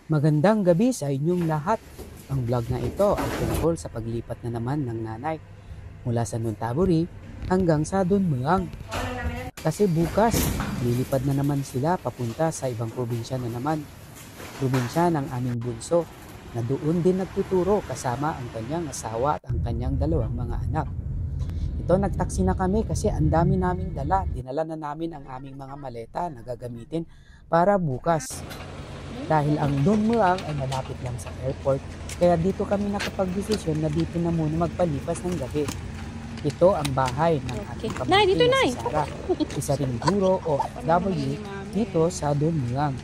Magandang gabi sa inyong lahat. Ang vlog na ito ay tungkol sa paglipat na naman ng nanay mula sa Nuntaburi hanggang sa Dunmuang. Kasi bukas, lilipad na naman sila papunta sa ibang probinsya na naman. Probinsya ng aming bunso na doon din nagtuturo kasama ang kanyang asawa at ang kanyang dalawang mga anak. Ito, nagtaksi na kami kasi ang dami naming dala. Dinala na namin ang aming mga maleta na gagamitin para bukas. Dahil ang Dunmuang ay malapit lang sa airport, kaya dito kami nakapag-desisyon na dito na muna magpalipas ng gabi. Ito ang bahay ng ating pamangkin na si Sarah, isa ring guro o OFW dito sa Dunmuang.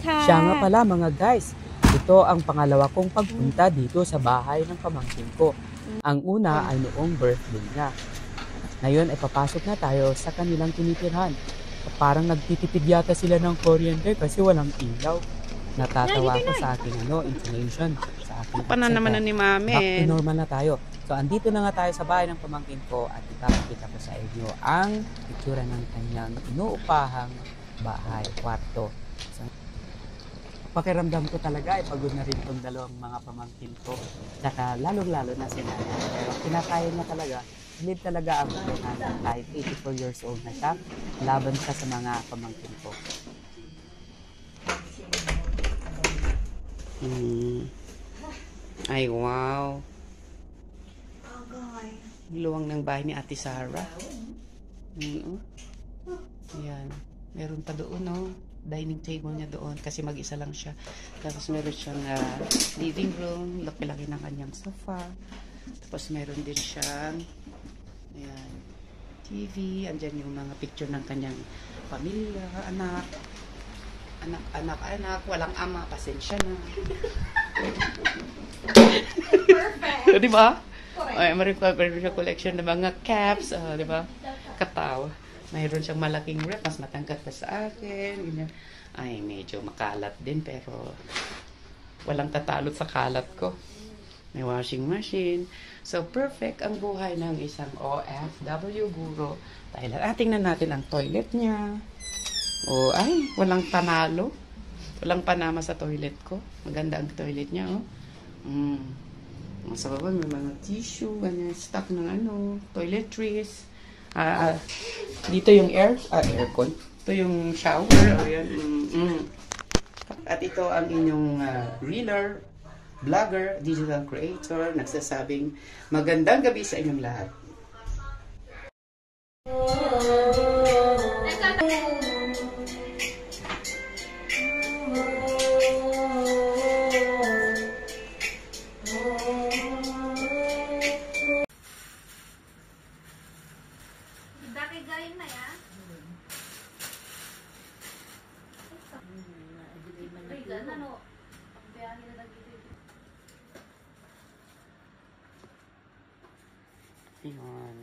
Siya nga pala mga guys, ito ang pangalawa kong pagpunta dito sa bahay ng pamangkin ko. Ang una ay noong birthday niya. Ngayon ay papasok na tayo sa kanilang tinitirhan. Parang nagtitipid yata sila ng kuryente kasi walang ilaw. Natatawa ko sa aking information sa aking naman ni Mami. Back to normal na tayo. So andito na nga tayo sa bahay ng pamangkin ko at ipapakita ko sa inyo ang itsura ng kanyang inuupahang bahay, kwarto. So, pakiramdam ko talaga ay pagod na rin itong dalawang mga pamangkin ko. Saka lalong-lalo na si nanay. Pero kinakaya niya talaga. Hindi talaga ang nanay. Kahit 84 years old na siya, laban siya sa mga pamangkin ko. Ay, wow. Luwang ng bahay ni Ate Sarah. Ayan. Meron pa doon, no? Dining table niya doon kasi mag-isa lang siya. Tapos meron siyang living room. Laki-laki ng kanyang sofa. Tapos meron din siyang ayan, TV. Andyan yung mga picture ng kanyang pamilya, anak. Anak, walang ama, pasensya na. Perfect. Di ba? Ay, meron siya collection ng mga caps, di ba? Katawa. Mayroon siyang malaking rep, mas matangkat pa sa akin. Ganyan. Ay, medyo makalat din, pero walang tatalot sa kalat ko. May washing machine. So, perfect ang buhay ng isang OFW guro. Dahil tingnan natin ang toilet niya. Oh, ay, walang panalo. Walang panama sa toilet ko. Maganda ang toilet niya, oh. Sa baba, may mga tissue, ganyan, stock ng toiletries. Dito yung aircon. Ito yung shower. Ayan. At ito ang inyong reeler, vlogger, digital creator, nagsasabing magandang gabi sa inyong lahat. Ayan.